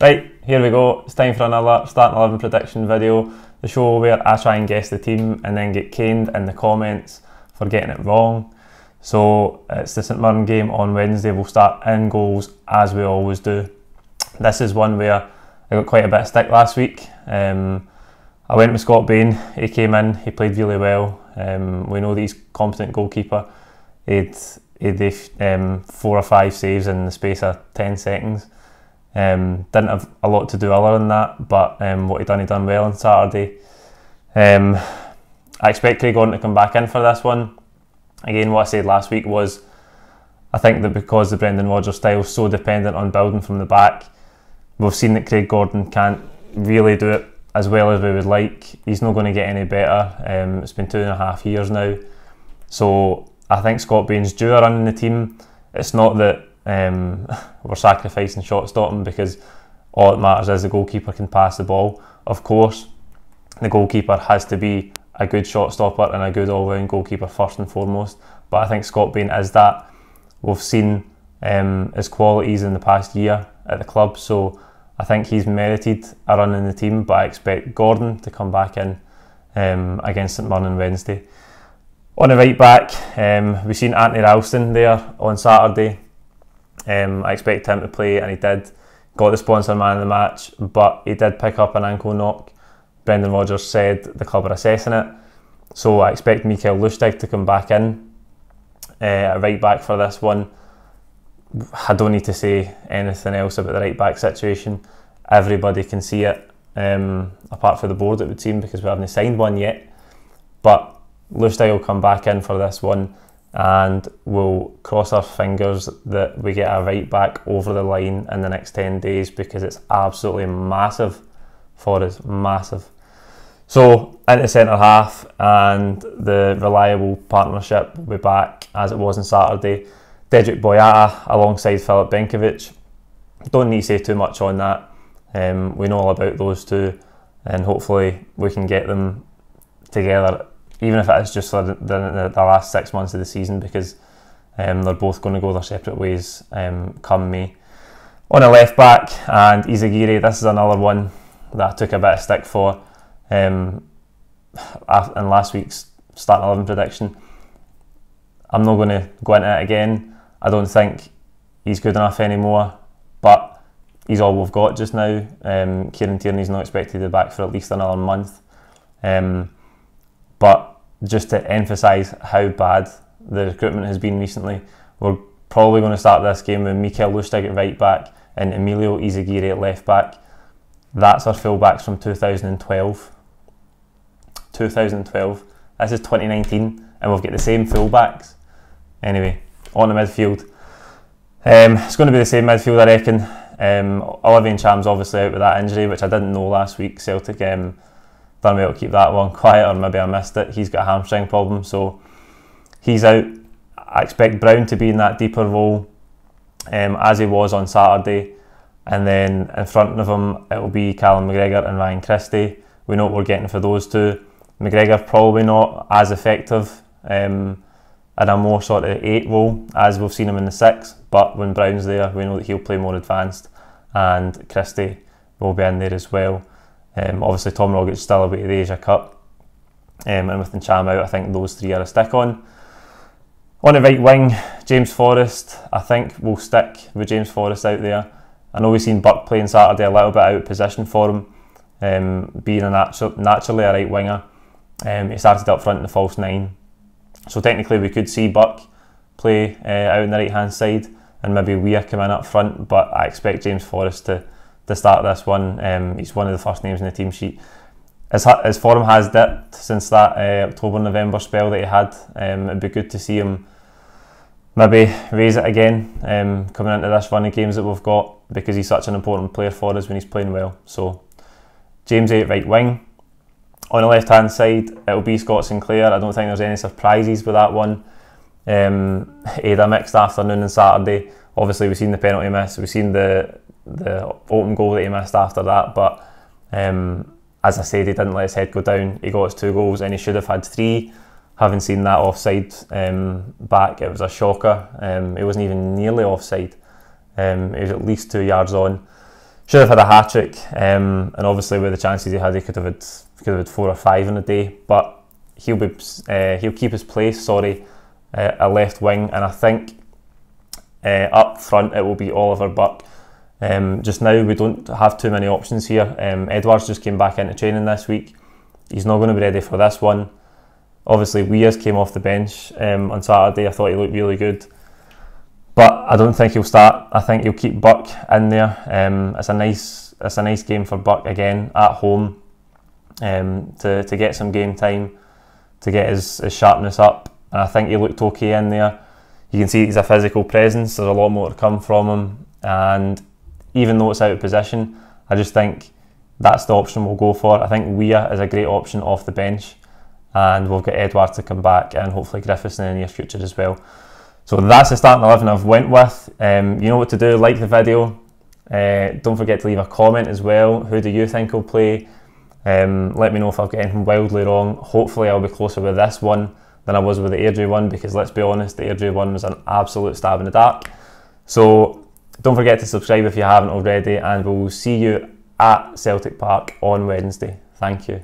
Right, here we go. It's time for another starting 11 prediction video. The show where I try and guess the team and then get caned in the comments for getting it wrong. So it's the St Mirren game on Wednesday. We'll start in goals as we always do. This is one where I got quite a bit of stick last week. I went with Scott Bain. He came in, he played really well. We know that he's a competent goalkeeper. He did 4 or 5 saves in the space of 10 seconds. Didn't have a lot to do other than that, but what he done well on Saturday. I expect Craig Gordon to come back in for this one. Again, what I said last week was, I think that because the Brendan Rodgers style is so dependent on building from the back, we've seen that Craig Gordon can't really do it as well as we would like. He's not going to get any better. It's been 2.5 years now. So I think Scott Bain's due a run in the team. It's not that we're sacrificing shot stopping, because all that matters is the goalkeeper can pass the ball. Of course, the goalkeeper has to be a good shot stopper and a good all-round goalkeeper first and foremost, but I think Scott Bain is that. We've seen his qualities in the past year at the club, so I think he's merited a run in the team, but I expect Gordon to come back in against St Mirren on Wednesday. On the right back, we've seen Anthony Ralston there on Saturday. I expect him to play, and he did. Got the sponsor man of the match, but he did pick up an ankle knock. Brendan Rodgers said the club are assessing it, so I expect Mikael Lustig to come back in at right back for this one. I don't need to say anything else about the right back situation. Everybody can see it, apart from the board, it would seem, because we haven't signed one yet. But Lustig will come back in for this one, and we'll cross our fingers that we get a right back over the line in the next 10 days, because it's absolutely massive for us, massive. So into centre half, and the reliable partnership will be back as it was on Saturday. Dedrick Boyata alongside Filip Benkovic. Don't need to say too much on that. We know all about those two, and hopefully we can get them together, even if it is just for the last 6 months of the season, because they're both going to go their separate ways come May. On a left back, and Izagiri, this is another one that I took a bit of stick for in last week's starting 11 prediction. I'm not going to go into it again. I don't think he's good enough anymore, but he's all we've got just now. Kieran Tierney's not expected to be back for at least another month. But just to emphasise how bad the recruitment has been recently, we're probably going to start this game with Mikael Lustig at right back and Emilio Izagiri at left back. That's our fullbacks from 2012. 2012. This is 2019, and we've got the same fullbacks. Anyway, on the midfield. It's going to be the same midfield, I reckon. Olivier Ncham's obviously out with that injury, which I didn't know last week. Celtic done well to keep that one quiet, or maybe I missed it. He's got a hamstring problem, so he's out. I expect Brown to be in that deeper role as he was on Saturday, and then in front of him it will be Callum McGregor and Ryan Christie. We know what we're getting for those two. McGregor probably not as effective in a more sort of 8 role as we've seen him in the 6, but when Brown's there we know that he'll play more advanced, and Christie will be in there as well. Obviously Tom Roggett's still away to the Asia Cup, and with Ncham out, I think those 3 are a stick on. On the right wing, James Forrest. I think we'll stick with James Forrest out there. I know we've seen Buck playing Saturday a little bit out of position for him, being naturally a right winger. He started up front in the false 9, so technically we could see Buck play out on the right hand side, and maybe Weir come in up front, but I expect James Forrest to start this one. He's one of the first names in the team sheet. His form has dipped since that October-November spell that he had. It'd be good to see him maybe raise it again coming into this run of games that we've got, because he's such an important player for us when he's playing well. So James A at right wing. On the left hand side it'll be Scott Sinclair. I don't think there's any surprises with that one. He had a mixed afternoon on Saturday. Obviously we've seen the penalty miss, we've seen the open goal that he missed after that, but as I said, he didn't let his head go down. He got his 2 goals, and he should have had 3. Having seen that offside back, it was a shocker. He wasn't even nearly offside. He was at least 2 yards on. Should have had a hat-trick, and obviously with the chances he had, he could have had 4 or 5 in a day, but he'll keep his place, a left wing, and I think up front it will be Oliver Buck. Just now we don't have too many options here. Edwards just came back into training this week. He's not going to be ready for this one. Obviously Wears came off the bench on Saturday. I thought he looked really good, but I don't think he'll start. I think he'll keep Buck in there. It's a nice game for Buck again at home, to get some game time, to get his sharpness up, and I think he looked okay in there. You can see he's a physical presence. There's a lot more to come from him, and even though it's out of position, I just think that's the option we'll go for. I think Weir is a great option off the bench, and we've got Edwards to come back, and hopefully Griffiths in the near future as well. So that's the starting 11 I've went with. You know what to do. Like the video. Don't forget to leave a comment as well. Who do you think will play? Let me know if I've got anything wildly wrong. Hopefully I'll be closer with this one than I was with the Airdrie one, because let's be honest, the Airdrie one was an absolute stab in the dark. So don't forget to subscribe if you haven't already, and we'll see you at Celtic Park on Wednesday. Thank you.